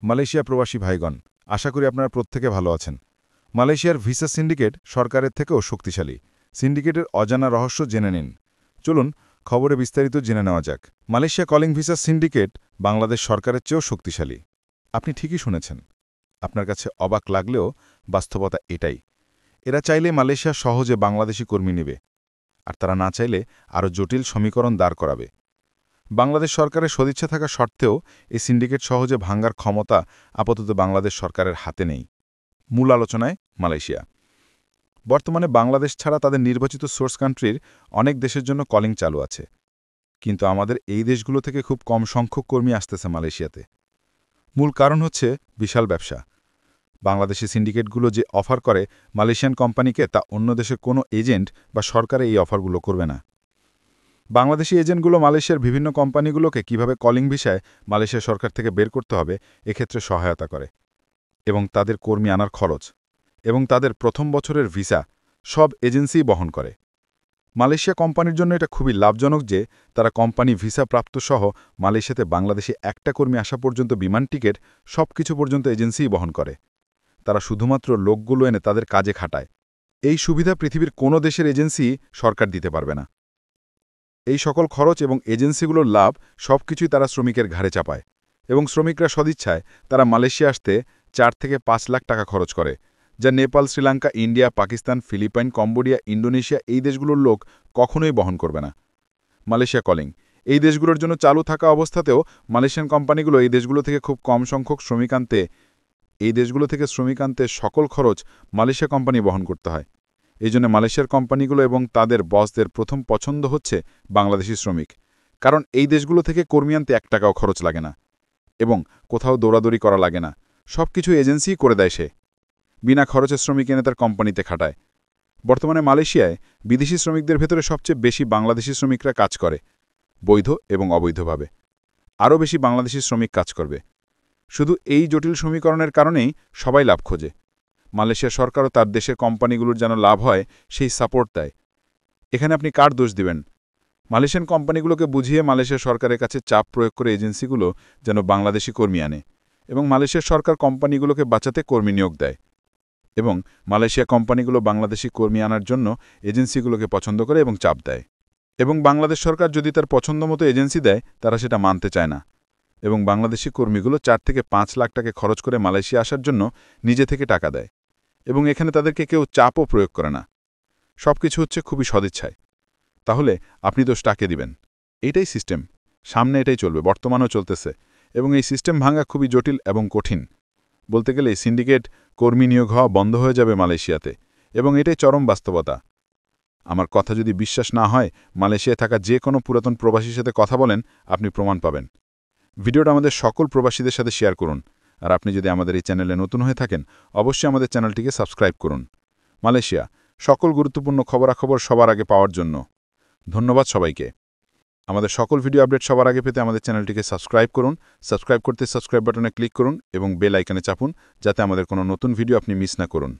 Malaysia প্রবাসী ভাইগণ, আশা করি আপনারা প্রত্যেকে ভালো আছেন। মালয়েশিয়ার ভিসা সিন্ডিকেট সরকারের থেকেও শক্তিশালী। সিন্ডিকেটের অজানা রহস্য জেনে নিন। চলুন খবরে বিস্তারিত জেনে নেওয়া যাক। Malaysia calling visa syndicate Bangladesh সরকারের চেয়েও শক্তিশালী। আপনি ঠিকই শুনেছেন। আপনার কাছে অবাক লাগলেও বাস্তবতা এটাই। এরা চাইলে মালয়েশিয়া সহজে বাংলাদেশি কর্মী নেবে, আর তারা না চাইলে আরও জটিল সমীকরণ দাঁড় করাবে। বাংলাদেশ সরকারের সদিচ্ছা থাকা সত্ত্বেও এই সিন্ডিকেট সহজে ভাঙ্গার ক্ষমতা আপাতত বাংলাদেশ সরকারের হাতে নেই। মূল আলোচনায় মালয়েশিয়া। বর্তমানে বাংলাদেশ ছাড়া তাদের নির্বাচিত সোর্স কান্ট্রির অনেক দেশের জন্য কলিং চালু আছে, কিন্তু আমাদের এই দেশগুলো থেকে খুব কম সংখ্যক কর্মী আসতেছে মালয়েশিয়াতে। মূল কারণ হচ্ছে বিশাল ব্যবসা। বাংলাদেশি সিন্ডিকেটগুলো যে অফার করে মালয়েশিয়ান কোম্পানিকে, তা অন্য দেশের কোনো এজেন্ট বা সরকারে এই অফারগুলো করবে না। বাংলাদেশি এজেন্টগুলো মালয়েশিয়ার বিভিন্ন কোম্পানিগুলোকে কিভাবে কলিং ভিসায় মালয়েশিয়া সরকার থেকে বের করতে হবে এক্ষেত্রে সহায়তা করে, এবং তাদের কর্মী আনার খরচ এবং তাদের প্রথম বছরের ভিসা সব এজেন্সিই বহন করে। মালয়েশিয়া কোম্পানির জন্য এটা খুবই লাভজনক যে তারা কোম্পানি ভিসা প্রাপ্ত সহ মালয়েশিয়াতে বাংলাদেশে একটা কর্মী আসা পর্যন্ত বিমান টিকিট সবকিছু পর্যন্ত এজেন্সিই বহন করে। তারা শুধুমাত্র লোকগুলো এনে তাদের কাজে খাটায়। এই সুবিধা পৃথিবীর কোনো দেশের এজেন্সি সরকার দিতে পারবে না। এই সকল খরচ এবং এজেন্সিগুলোর লাভ সবকিছুই তারা শ্রমিকের ঘাড়ে চাপায়, এবং শ্রমিকরা সদিচ্ছায় তারা মালয়েশিয়া আসতে 4 থেকে 5 লাখ টাকা খরচ করে, যা Nepal, Sri Lanka, India, Pakistan, Philippine, Cambodia, Indonesia এই দেশগুলোর লোক কখনোই বহন করবে না। মালয়েশিয়া কলিং এই দেশগুলোর জন্য চালু থাকা অবস্থাতেও মালয়েশিয়ান কোম্পানিগুলো এই দেশগুলো থেকে খুব কম সংখ্যক শ্রমিক আনতে সকল খরচ মালয়েশিয়া কোম্পানি বহন করতে হয়। এই জন্য মালয়েশিয়ার কোম্পানিগুলো এবং তাদের বসদের প্রথম পছন্দ হচ্ছে বাংলাদেশি শ্রমিক, কারণ এই দেশগুলো থেকে কর্মী আনতে 1 টাকাও খরচ লাগে না, এবং কোথাও দৌড়াদৌড়ি করা লাগে না। সব কিছু এজেন্সিই করে দেয়। সে বিনা খরচে শ্রমিক এনে তার কোম্পানিতে খাটায়। বর্তমানে মালয়েশিয়ায় বিদেশি শ্রমিকদের ভেতরে সবচেয়ে বেশি বাংলাদেশি শ্রমিকরা কাজ করে, বৈধ এবং অবৈধভাবে। আরও বেশি বাংলাদেশি শ্রমিক কাজ করবে। শুধু এই জটিল সমীকরণের কারণেই সবাই লাভ খোঁজে। মালয়েশিয়া সরকারও তার দেশের কোম্পানিগুলোর যেন লাভ হয় সেই সাপোর্ট দেয়। এখানে আপনি কার দোষ দিবেন? মালয়েশিয়ান কোম্পানিগুলোকে বুঝিয়ে মালয়েশিয়া সরকারের কাছে চাপ প্রয়োগ করে এজেন্সিগুলো যেন বাংলাদেশি কর্মী আনে, এবং মালয়েশিয়া সরকার কোম্পানিগুলোকে বাঁচাতে কর্মী নিয়োগ দেয়, এবং মালয়েশিয়া কোম্পানিগুলো বাংলাদেশি কর্মী আনার জন্য এজেন্সিগুলোকে পছন্দ করে এবং চাপ দেয়। এবং বাংলাদেশ সরকার যদি তার পছন্দমতো এজেন্সি দেয়, তারা সেটা মানতে চায় না, এবং বাংলাদেশি কর্মীগুলো 4 থেকে 5 লাখ টাকা খরচ করে মালয়েশিয়া আসার জন্য নিজে থেকে টাকা দেয়, এবং এখানে তাদেরকে কেউ চাপও প্রয়োগ করে না। সবকিছু হচ্ছে খুবই সদিচ্ছায়। তাহলে আপনি দোষ কাকে দিবেন? এইটাই সিস্টেম, সামনে এটাই চলবে, বর্তমানেও চলতেছে, এবং এই সিস্টেম ভাঙা খুবই জটিল এবং কঠিন। বলতে গেলে এই সিন্ডিকেট কর্মী নিয়োগ হওয়া বন্ধ হয়ে যাবে মালয়েশিয়াতে, এবং এটাই চরম বাস্তবতা। আমার কথা যদি বিশ্বাস না হয়, মালয়েশিয়ায় থাকা যে কোনো পুরাতন প্রবাসীর সাথে কথা বলেন, আপনি প্রমাণ পাবেন। ভিডিওটা আমাদের সকল প্রবাসীদের সাথে শেয়ার করুন, আর আপনি যদি আমাদের এই চ্যানেলে নতুন হয়ে থাকেন, অবশ্যই আমাদের চ্যানেলটিকে সাবস্ক্রাইব করুন। মালয়েশিয়া সকল গুরুত্বপূর্ণ খবরাখবর সবার আগে পাওয়ার জন্য ধন্যবাদ সবাইকে। আমাদের সকল ভিডিও আপডেট সবার আগে পেতে আমাদের চ্যানেলটিকে সাবস্ক্রাইব করুন। সাবস্ক্রাইব করতে সাবস্ক্রাইব বাটনে ক্লিক করুন এবং বেল আইকনে চাপুন, যাতে আমাদের কোনো নতুন ভিডিও আপনি মিস না করুন।